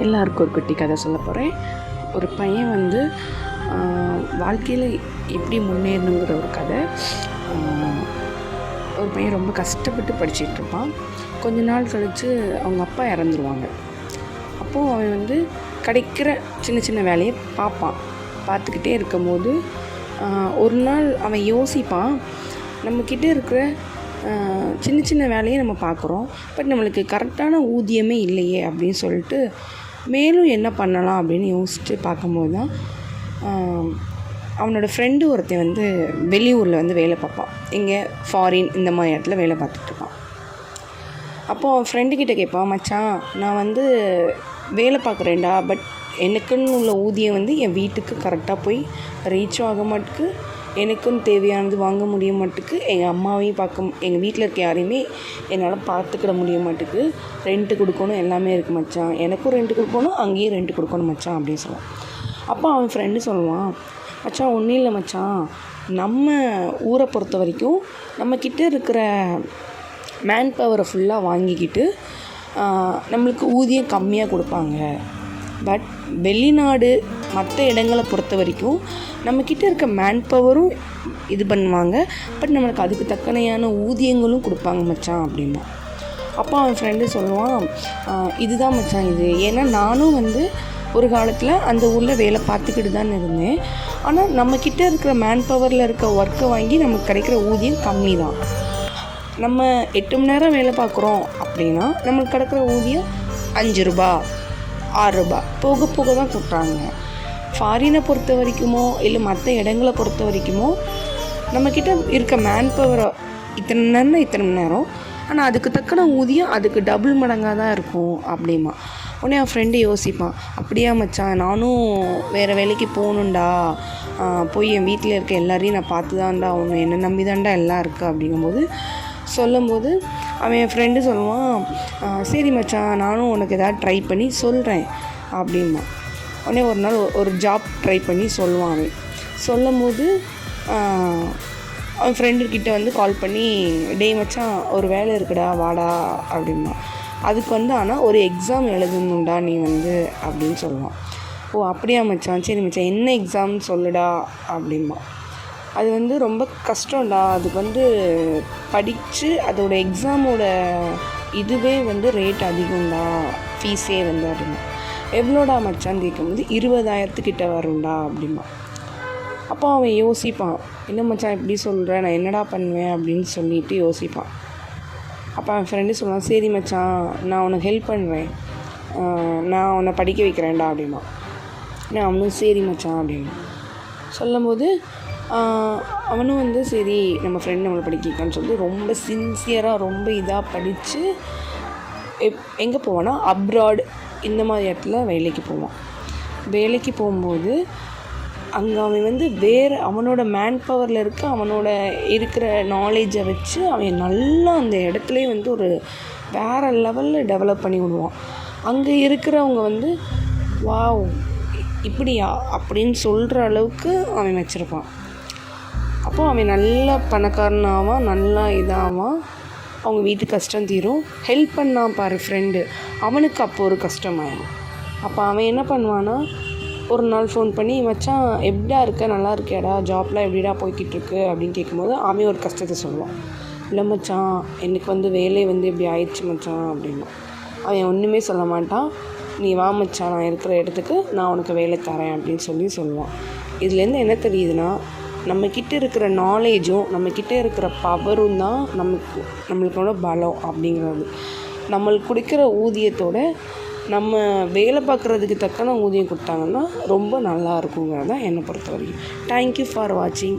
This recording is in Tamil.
எல்லாருக்கும் ஒரு குட்டி கதை சொல்ல போகிறேன். ஒரு பையன் வந்து வாழ்க்கையில் எப்படி முன்னேறணுங்கிற ஒரு கதை. ஒரு பையன் ரொம்ப கஷ்டப்பட்டு படிச்சிட்ருப்பான். கொஞ்ச நாள் கழித்து அவங்க அப்பா இறந்துருவாங்க. அப்போது அவன் வந்து கிடைக்கிற சின்ன சின்ன வேலையை பார்த்துக்கிட்டே இருக்கும்போது ஒரு நாள் அவன் யோசிப்பான், நம்மக்கிட்ட இருக்கிற சின்ன சின்ன வேலையை நம்ம பார்க்குறோம், பட் நம்மளுக்கு கரெக்டான ஊதியமே இல்லையே அப்படின்னு சொல்லிட்டு மேலும் என்ன பண்ணலாம் அப்படின்னு யோசித்து பார்க்கும்போது தான் அவனோட ஃப்ரெண்டு ஒருத்தன் வந்து வெளியூரில் வந்து வேலை பார்ப்பான். இங்கே ஃபாரின் இந்த மாதிரி இடத்துல வேலை பார்த்துட்ருப்பான். அப்போது அவன் ஃப்ரெண்டுக்கிட்ட கேட்பான், மச்சான் நான் வந்து வேலை பார்க்குறேன்டா, பட் எனக்குன்னு உள்ள ஊதியம் வந்து என் வீட்டுக்கு கரெக்டாக போய் ரீச் ஆக மாட்டுக்கு, எனக்குன்னு தேவையானது வாங்க முடிய மாட்டுக்கு, எங்கள் அம்மாவையும் எங்கள் வீட்டில் இருக்க யாரையுமே என்னால் பார்த்துக்கிட முடிய மாட்டுக்கு, ரெண்ட்டு கொடுக்கணும் எல்லாமே இருக்குது மச்சான், எனக்கும் ரெண்ட்டு கொடுக்கணும் அங்கேயும் ரெண்ட்டு கொடுக்கணும் மச்சான் அப்படின்னு சொல்லுவான். அப்போ அவன் ஃப்ரெண்டு சொல்லுவான், மச்சான் ஒன்றும் இல்லை மச்சான், நம்ம ஊரை பொறுத்த வரைக்கும் நம்மக்கிட்ட இருக்கிற மேன் பவரை ஃபுல்லாக வாங்கிக்கிட்டு நம்மளுக்கு ஊதியம் கம்மியாக கொடுப்பாங்க. பட் வெளிநாடு மற்ற இடங்களை பொறுத்த வரைக்கும் நம்மக்கிட்ட இருக்க மேன் பவரும் இது பண்ணுவாங்க, பட் நம்மளுக்கு அதுக்கு தக்கனையான ஊதியங்களும் கொடுப்பாங்க மச்சான் அப்படின்னா. அப்போ அவன் ஃப்ரெண்டு சொல்லுவான், இதுதான் மச்சான் இது, ஏன்னா நானும் வந்து ஒரு காலத்தில் அந்த ஊரில் வேலை பார்த்துக்கிட்டு தான் இருந்தேன். ஆனால் நம்மக்கிட்ட இருக்கிற மேன் பவரில் இருக்க ஒர்க்கை வாங்கி நமக்கு கிடைக்கிற ஊதியம் கம்மி தான். நம்ம 8 மணி நேரம் வேலை பார்க்குறோம் அப்படின்னா நம்மளுக்கு கிடைக்கிற ஊதியம் 5 ரூபா 6 ரூபா போக போக தான் கொடுக்குறாங்க. ஃபாரினை பொறுத்த வரைக்குமோ இல்லை மற்ற இடங்களை பொறுத்த வரைக்குமோ நம்மக்கிட்ட இருக்க மேன் பவரை இத்தனை மணி நேரம், ஆனால் அதுக்கு தக்கன ஊதியம் அதுக்கு டபுள் மடங்காக தான் இருக்கும் அப்படிமா. உடனே என் ஃப்ரெண்டு யோசிப்பான், அப்படியா மச்சான், நானும் வேறு வேலைக்கு போகணுண்டா, போய் என் வீட்டில் இருக்க எல்லாரையும் நான் பார்த்து தான்டா ஒன்று என்னை நம்பி தான்டா எல்லாம் இருக்குது அப்படிங்கும்போது சொல்லும்போது அவன் என் ஃப்ரெண்டு சொல்லுவான், சரி மச்சான் நானும் உனக்கு எதாவது ட்ரை பண்ணி சொல்கிறேன் அப்படிமா. உடனே ஒரு நாள் ஒரு ஜாப் ட்ரை பண்ணி சொல்லுவான். அவன் சொல்லும்போது அவன் ஃப்ரெண்டுக்கிட்ட வந்து கால் பண்ணி, டேய் மச்சான் ஒரு வேலை இருக்குடா வாடா அப்படின்னா. அதுக்கு வந்து ஆனால் ஒரு எக்ஸாம் எழுதணுண்டா நீ வந்து அப்படின்னு சொல்லுவான். ஓ அப்படியா மச்சான், சரி மச்சான் என்ன எக்ஸாம்னு சொல்லுடா அப்படிமா. அது வந்து ரொம்ப கஷ்டம்டா, அதுக்கு வந்து படித்து அதோட எக்ஸாமோட இதுவே வந்து ரேட் அதிகம்டா, ஃபீஸே வந்து அப்படிமா. எவ்வளோடா மச்சான்னு கேட்கும்போது 20,000 வரும்டா அப்படிமா. அப்போ அவன் யோசிப்பான், என்ன மச்சான் இப்படி சொல்கிற, நான் என்னடா பண்ணுவேன் அப்படின்னு சொல்லிட்டு யோசிப்பான். அப்போ அவன் ஃப்ரெண்டு சொல்லுவான், சரி மச்சான் நான் உனக்கு ஹெல்ப் பண்ணுறேன், நான் உன்னை படிக்க வைக்கிறேன்டா அப்படிமா. நான் அவனும் சரி மச்சான் அப்படின்னு சொல்லும்போது அவனும் வந்து சரி நம்ம ஃப்ரெண்ட் நம்மளை படிக்க வைக்கான்னு சொல்லிட்டு ரொம்ப சின்சியராக ரொம்ப இதாக படித்து எங்கே போவான்னா அப்ராட் இந்த மாதிரி இடத்துல வேலைக்கு போவான். வேலைக்கு போகும்போது அங்கே அவன் வந்து வேறு அவனோட மேன் பவரில் இருக்க அவனோட இருக்கிற நாலேஜை வச்சு அவன் நல்லா அந்த இடத்துலையே வந்து ஒரு வேறு லெவலில் டெவலப் பண்ணி விடுவான். அங்கே இருக்கிறவங்க வந்து வாவ் இப்படியா அப்படின்னு சொல்கிற அளவுக்கு அவன் வச்சுருப்பான். அப்போது அவன் நல்லா பணக்காரனாவான், நல்லா இதாவான், அவங்க வீட்டுக்கு கஷ்டம் தீரும். ஹெல்ப் பண்ணான் பாரு ஃப்ரெண்டு, அவனுக்கு அப்போ ஒரு கஷ்டமாயிடும். அப்போ அவன் என்ன பண்ணுவான்னா ஒரு நாள் ஃபோன் பண்ணி, மச்சான் எப்படியா இருக்க, நல்லா இருக்கியாடா, ஜாப்லாம் எப்படிடா போய்கிட்டுருக்கு அப்படின்னு கேட்கும்போது அவன் ஒரு கஷ்டத்தை சொல்லுவான். இல்லை மச்சான் எனக்கு வந்து வேலை வந்து இப்படி ஆயிடுச்சு மச்சான் அப்படின்னா. அவன் ஒன்றுமே சொல்ல மாட்டான், நீ வா மச்சான் நான் இருக்கிற இடத்துக்கு நான் உனக்கு வேலை தரேன் அப்படின்னு சொல்லுவான். இதுலேருந்து என்ன தெரியுதுன்னா, நம்மக்கிட்ட இருக்கிற நாலேஜும் நம்மக்கிட்ட இருக்கிற பவரும் தான் நம்மளுக்கோட பலம் அப்படிங்கிறது. நம்மளுக்கு கொடுக்குற ஊதியத்தோட நம்ம வேலை பார்க்குறதுக்கு தக்கன ஊதியம் கொடுத்தாங்கன்னா ரொம்ப நல்லா இருக்குங்கிறது தான் என்னை பொறுத்த வரைக்கும். தேங்க்யூ ஃபார் வாட்சிங்.